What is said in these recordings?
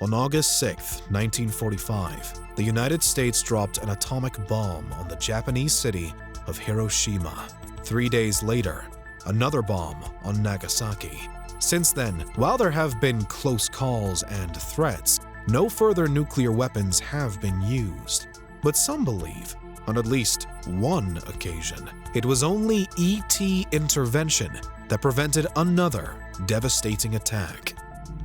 On August 6, 1945, the United States dropped an atomic bomb on the Japanese city of Hiroshima. 3 days later, another bomb on Nagasaki. Since then, while there have been close calls and threats, no further nuclear weapons have been used. But some believe, on at least one occasion, it was only ET intervention that prevented another devastating attack.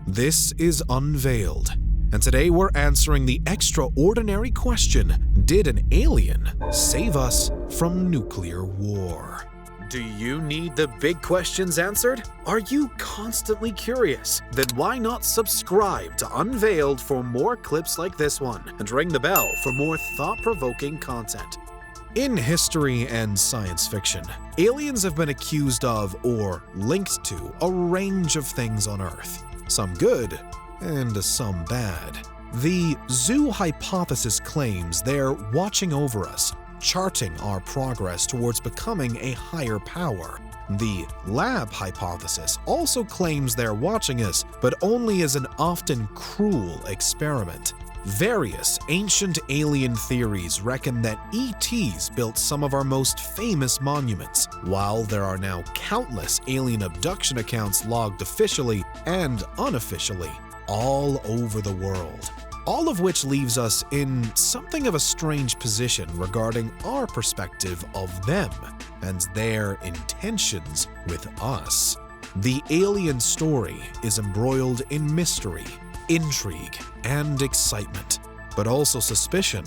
This is Unveiled, and today we're answering the extraordinary question, did an alien save us from nuclear war? Do you need the big questions answered? Are you constantly curious? Then why not subscribe to Unveiled for more clips like this one, and ring the bell for more thought-provoking content. In history and science fiction, aliens have been accused of or linked to a range of things on Earth, some good and some bad. The zoo hypothesis claims they're watching over us, charting our progress towards becoming a higher power. The lab hypothesis also claims they're watching us, but only as an often cruel experiment. Various ancient alien theories reckon that ETs built some of our most famous monuments, while there are now countless alien abduction accounts logged officially and unofficially all over the world. All of which leaves us in something of a strange position regarding our perspective of them and their intentions with us. The alien story is embroiled in mystery, intrigue, and excitement, but also suspicion,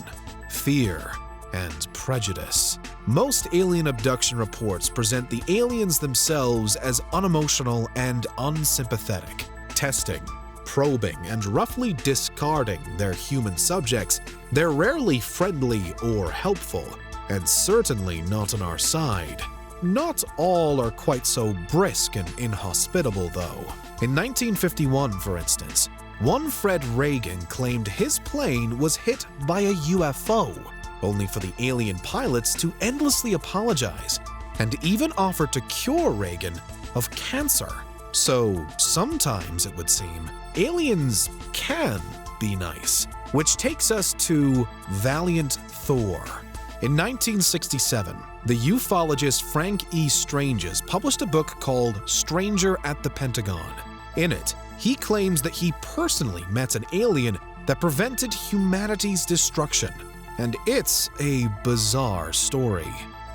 fear, and prejudice. Most alien abduction reports present the aliens themselves as unemotional and unsympathetic, testing, probing, and roughly discarding their human subjects. They're rarely friendly or helpful, and certainly not on our side. Not all are quite so brisk and inhospitable, though. In 1951, for instance, one Fred Reagan claimed his plane was hit by a UFO, only for the alien pilots to endlessly apologize and even offer to cure Reagan of cancer. So sometimes, it would seem, aliens can be nice. Which takes us to Valiant Thor. In 1967, the ufologist Frank E. Stranges published a book called Stranger at the Pentagon. In it, he claims that he personally met an alien that prevented humanity's destruction, and it's a bizarre story.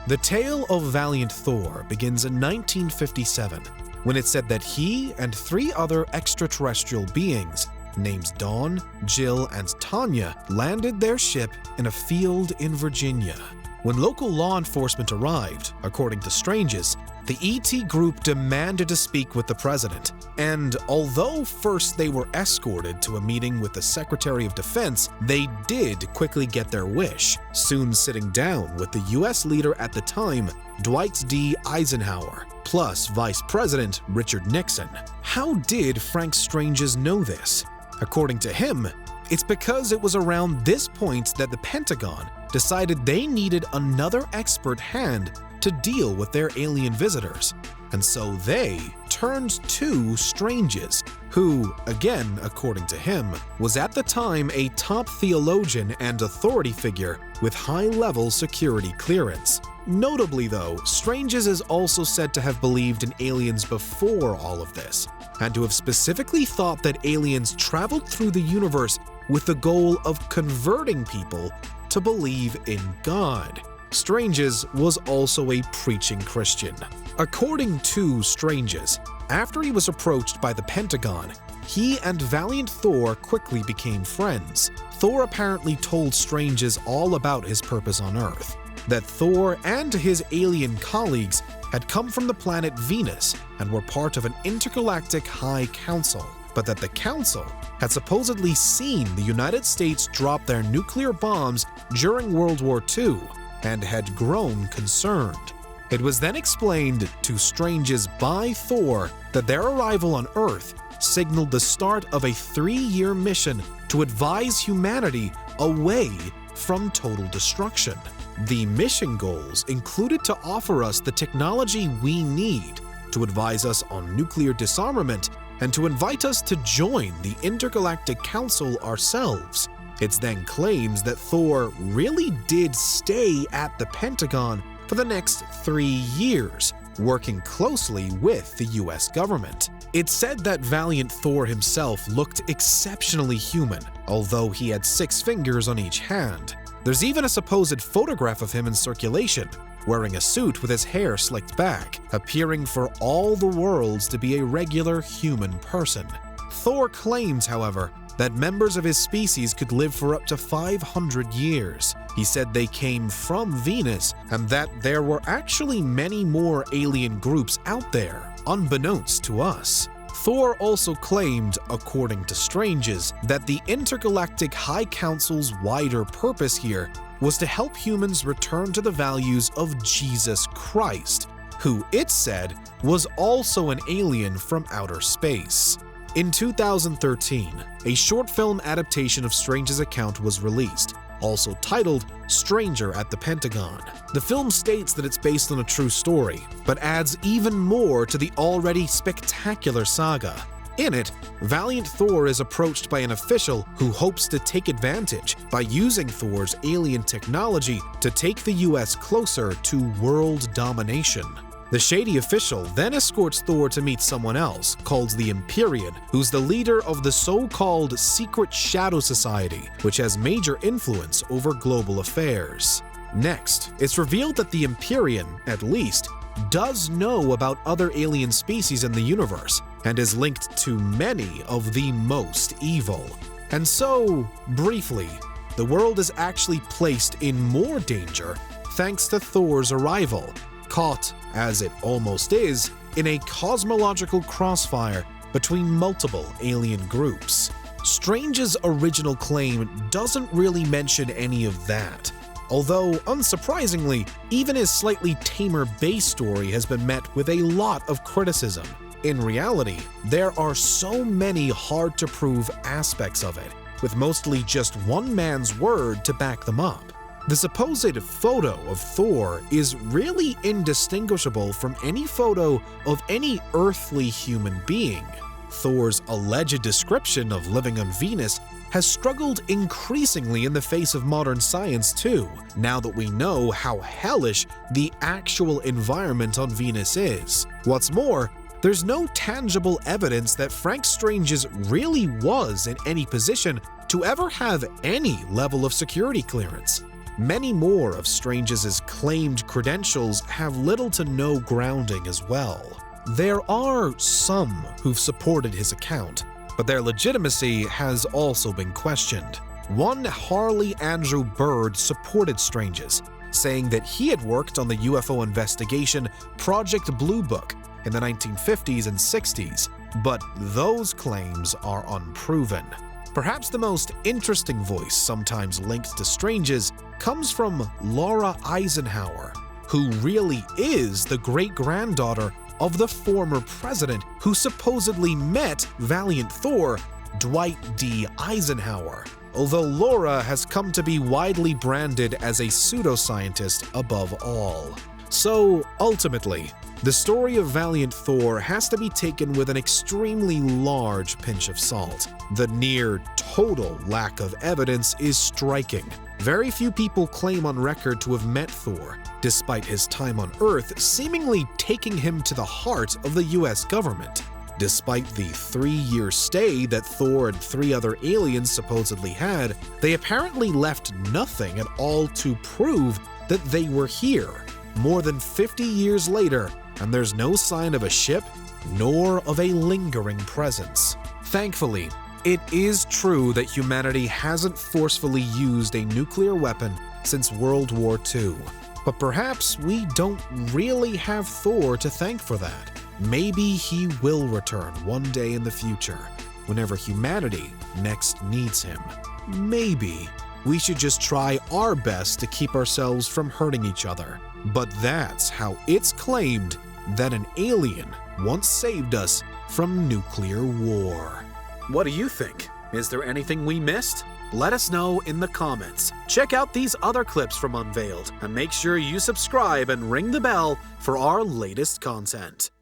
The tale of Valiant Thor begins in 1957, when it said that he and 3 other extraterrestrial beings, named Dawn, Jill, and Tanya, landed their ship in a field in Virginia. When local law enforcement arrived, according to Stranges, the ET group demanded to speak with the president, and although first they were escorted to a meeting with the Secretary of Defense, they did quickly get their wish, soon sitting down with the US leader at the time, Dwight D. Eisenhower, plus Vice President Richard Nixon. How did Frank Stranges know this? According to him, it's because it was around this point that the Pentagon decided they needed another expert hand to deal with their alien visitors, and so they turned to Stranges, who, again according to him, was at the time a top theologian and authority figure with high-level security clearance. Notably though, Stranges is also said to have believed in aliens before all of this, and to have specifically thought that aliens traveled through the universe with the goal of converting people to believe in God. Stranges was also a preaching Christian. According to Stranges, after he was approached by the Pentagon, he and Valiant Thor quickly became friends. Thor apparently told Stranges all about his purpose on Earth, that Thor and his alien colleagues had come from the planet Venus and were part of an intergalactic high council, but that the council had supposedly seen the United States drop their nuclear bombs during World War II and had grown concerned. It was then explained to Stranges by Thor that their arrival on Earth signaled the start of a 3-year mission to advise humanity away from total destruction. The mission goals included to offer us the technology we need to advise us on nuclear disarmament and to invite us to join the Intergalactic Council ourselves. It's then claims that Thor really did stay at the Pentagon for the next 3 years, working closely with the US government. It's said that Valiant Thor himself looked exceptionally human, although he had 6 fingers on each hand. There's even a supposed photograph of him in circulation, wearing a suit with his hair slicked back, appearing for all the worlds to be a regular human person. Thor claims, however, that members of his species could live for up to 500 years. He said they came from Venus and that there were actually many more alien groups out there, unbeknownst to us. Thor also claimed, according to Stranges, that the Intergalactic High Council's wider purpose here was to help humans return to the values of Jesus Christ, who, it said, was also an alien from outer space. In 2013, a short film adaptation of Strange's account was released, also titled Stranger at the Pentagon. The film states that it's based on a true story, but adds even more to the already spectacular saga. In it, Valiant Thor is approached by an official who hopes to take advantage by using Thor's alien technology to take the US closer to world domination. The shady official then escorts Thor to meet someone else, called the Empyrean, who's the leader of the so-called Secret Shadow Society, which has major influence over global affairs. Next, it's revealed that the Empyrean, at least, does know about other alien species in the universe, and is linked to many of the most evil. And so, briefly, the world is actually placed in more danger thanks to Thor's arrival, caught, as it almost is, in a cosmological crossfire between multiple alien groups. Strange's original claim doesn't really mention any of that, although, unsurprisingly, even his slightly tamer base story has been met with a lot of criticism. In reality, there are so many hard-to-prove aspects of it, with mostly just one man's word to back them up. The supposed photo of Thor is really indistinguishable from any photo of any earthly human being. Thor's alleged description of living on Venus has struggled increasingly in the face of modern science too, now that we know how hellish the actual environment on Venus is. What's more, there's no tangible evidence that Frank Strange's really was in any position to ever have any level of security clearance. Many more of Strange's claimed credentials have little to no grounding as well. There are some who've supported his account, but their legitimacy has also been questioned. One Harley Andrew Bird supported Strange's, saying that he had worked on the UFO investigation Project Blue Book in the 1950s and 60s, but those claims are unproven. Perhaps the most interesting voice sometimes linked to Strange's comes from Laura Eisenhower, who really is the great-granddaughter of the former president who supposedly met Valiant Thor, Dwight D. Eisenhower, although Laura has come to be widely branded as a pseudoscientist above all. So, ultimately, the story of Valiant Thor has to be taken with an extremely large pinch of salt. The near total lack of evidence is striking. Very few people claim on record to have met Thor, despite his time on Earth seemingly taking him to the heart of the US government. Despite the 3-year stay that Thor and 3 other aliens supposedly had, they apparently left nothing at all to prove that they were here. More than 50 years later, and there's no sign of a ship, nor of a lingering presence. Thankfully, it is true that humanity hasn't forcefully used a nuclear weapon since World War II. But perhaps we don't really have Thor to thank for that. Maybe he will return one day in the future, whenever humanity next needs him. Maybe we should just try our best to keep ourselves from hurting each other. But that's how it's claimed that an alien once saved us from nuclear war. What do you think? Is there anything we missed? Let us know in the comments. Check out these other clips from Unveiled, and make sure you subscribe and ring the bell for our latest content.